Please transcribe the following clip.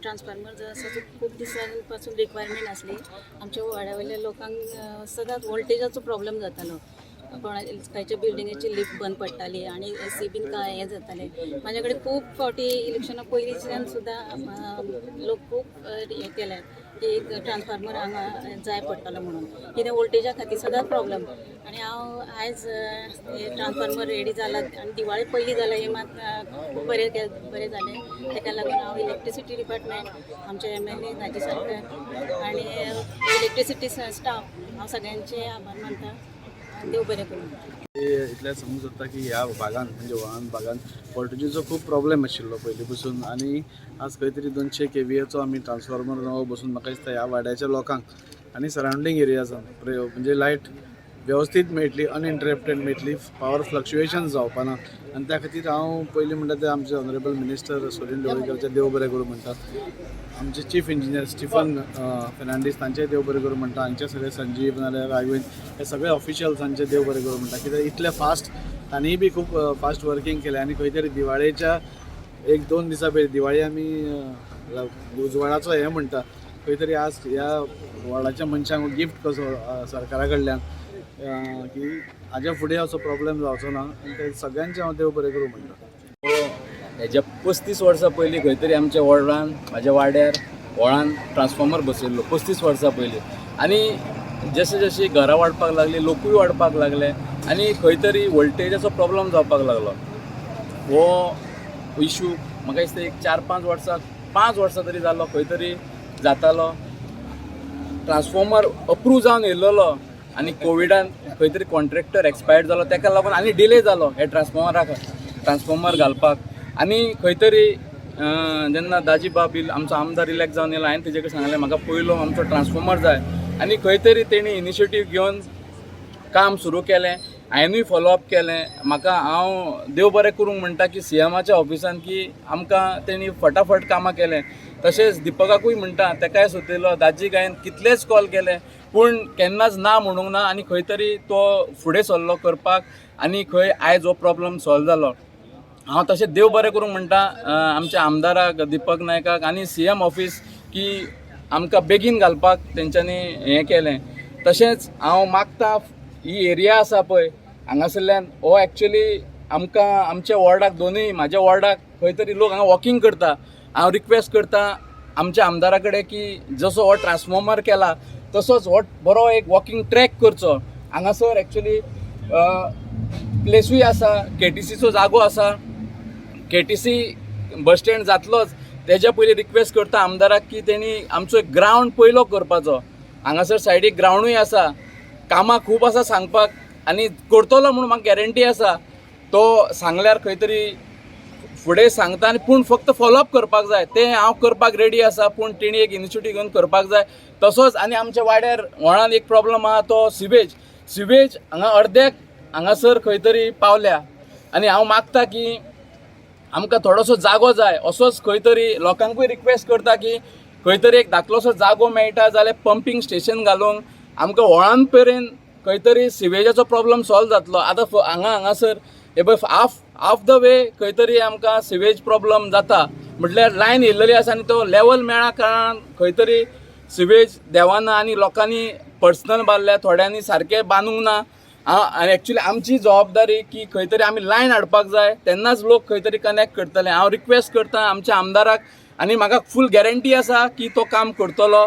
Transformer जो आसा तो खूब दिसांपासून रिक्वायरमेंट आसली. आमच्या वाड्यावयल्या लोकांक सदांच वोल्टेजाचो प्रॉब्लेम जातालो. खंयच्या बिल्डिंगेची लिफ्ट बंद पडटाली आनी एसी बीन काय हें जातालें. म्हाजे कडेन खूब फावटी इलेक्शना पयलींच्यान सुद्दां लोक खूब हें केल्यात की एक ट्रान्सफॉर्मर हांगा जाय पडटलो म्हणून, कित्याक वोल्टेजा खातीर सदांच प्रॉब्लेम. आनी हांव आयज ट्रान्सफॉर्मर रेडी जाला आनी दिवाळी पयलीं जालें हें मात खूब बरें जालें. ताका लागून हांव इलेक्ट्रिसिटी डिपार्टमेंट, आमचे MLA नाजी सरकार आनी इलेक्ट्रिसिटी स्टाफ हांव सगळ्यांचे आभार मानता. देव बरें करूं. इतलें समज जाता की ह्या भागान म्हणजे वळण भागान वोल्टेजीचो खूब प्रॉब्लेम आशिल्लो पयलीं पसून आनी आज खंय तरी 200 kVAचो आमी ट्रान्सफॉर्मर नवो बसून म्हाका दिसता ह्या वाड्याच्या लोकांक आनी सरावंडींग एरियाजान म्हणजे लायट वेवस्थीत मेळटली, अनइंटरप्टेड मेळटली, पावर फ्लक्च्युएशन जावपा ना. आनी त्या खातीर हांव पयलीं म्हणटा ते आमचे ऑनरेबल मिनिस्टर सुनील ढवळीकरचे देव बरें करूं म्हणटा. आमचे चीफ इंजिनियर स्टीफन फेर्नांडीस तांचेय देव बरें करूं म्हणटा. हांचे सगळे संजीव नाल्यार राघवेन हे सगळे ऑफिशियल्सांचे देव बरें करूं म्हणटा. कित्याक इतले फास्ट तांणीय बी खूब फास्ट वर्कींग केलें आनी खंय तरी दिवाळेच्या 1-2 दिसां पयलीं दिवाळी आमी उजवाडाचो हें म्हणटा, खंय तरी आज ह्या वार्डाच्या मनशांक गिफ्ट कसो सरकारा कडल्यान की हाज्या फुडें असो प्रॉब्लेम जावचो ना आनी ते सगळ्यांचे हांव देव बरें करूं म्हणटा. हेज्या 35 वर्सां पयलीं खंय तरी आमच्या वॉर्डान म्हाज्या वाड्यार व्हळान ट्रान्सफॉर्मर बसयल्लो 35 वर्सां पयलीं. आनी जशें जशें घरां वाडपाक लागलीं, लोकूय वाडपाक लागले आनी खंय तरी वोल्टेजाचो प्रॉब्लेम जावपाक लागलो. हो इशू म्हाका दिसता एक 4-5 वर्सां 5 वर्सां तरी जालो खंय तरी जातालो. ट्रान्सफॉर्मर अप्रूव जावन येयल्लो आनी कोविडान खंय तरी कॉन्ट्रॅक्टर एक्सपायर्ड जालो, ताका लागून आनी डिले जालो हे ट्रान्सफॉर्मर घालपाक. आनी खंय तरी जेन्ना दाजी बाब आमचो आमदार इलेक्ट जावन येयलो, हांवें तेजे कडेन सांगलें म्हाका पयलो आमचो ट्रान्सफॉर्मर जाय. आनी खंय तरी तेणी इनिशिएटीव घेवन काम सुरू केलें. हांवेंनूय फॉलोअप केलें. हांव देव बरें करूंक म्हणटा की CMच्या ऑफिसान की आमकां तेणी फटाफट कामां केलें. तशेंच दिपकाकूय म्हणटा, ताकाय सुतयलो, दाजीक हांवें कितलेच कॉल केले पूण केन्नाच ना म्हणूंक ना आनी खंय तरी तो फुडें सरलो करपाक आनी खंय आयज हो प्रॉब्लेम सॉल्व जालो. हांव तशें देव बरें करूंक म्हणटा आमच्या आमदाराक दीपक नायकाक आनी CM ऑफिस की आमकां बेगीन घालपाक तेंच्यांनी हें केलें. तशेंच हांव मागता ही एरिया आसा पळय हांगासरल्यान हो एक्चुअली आमकां आमच्या वॉर्डाक दोनूय म्हाज्या वॉर्डाक खंय तरी लोक हांगा वॉकिंग करता. हांव रिक्वेस्ट करता आमच्या आमदारा कडेन की जसो हो ट्रान्सफॉर्मर केला तसोच हो बरो एक वॉकिंग ट्रॅक करचो. हांगासर एक्चुअली प्लेसूय आसा, KTCचो जागो आसा, KTC बस स्टँड जातलोच. तेज्या पयलीं रिक्वेस्ट करता आमदाराक की तेणी आमचो एक ग्रावंड पयलो करपाचो. हांगासर सायडीक ग्रावंडूय आसा, कामां खूब आसा सांगपाक आनी करतलो म्हणून म्हाका गॅरंटी आसा. तो सांगल्यार खंय तरी फुडें सांगता आनी पूण फक्त फॉलोअप करपाक जाय. तें हांव करपाक रेडी आसा पूण तेणी एक इनिशिएटीव घेवन करपाक जाय. तसोच आनी आमच्या वाड्यार व्हळान एक प्रॉब्लम आहा तो सिवेज हांगा अर्द्याक हांगासर खंय तरी पावल्या आनी हांव मागता की आमकां थोडोसो जागो जाय. असोच खंय तरी लोकांकूय रिक्वेस्ट करता की खंय तरी एक धाकलोसो जागो मेळटा जाल्यार पंपींग स्टेशन घालूंक आमकां व्हळान पर्यंत खंय तरी सिवेजाचो प्रॉब्लेम सॉल्व जातलो. आतां हांगासर हे पळय हाफ द वे खंय तरी आमकां सिवेज प्रॉब्लेम जाता म्हटल्यार लायन येयल्ली आसा आनी तो लेवल मेळा कारणान खंय तरी सिवेज देवाना आनी लोकांनी पर्सनल बांदल्या, थोड्यांनी सारकें बांदूंक ना. आनी एक्चुअली आमची जबाबदारी की खंय तरी आमी लायन हाडपाक जाय तेन्नाच लोक खंय तरी कनेक्ट करतले. हांव रिक्वेस्ट करता आमच्या आमदाराक आनी म्हाका फूल गॅरंटी आसा की तो काम करतलो.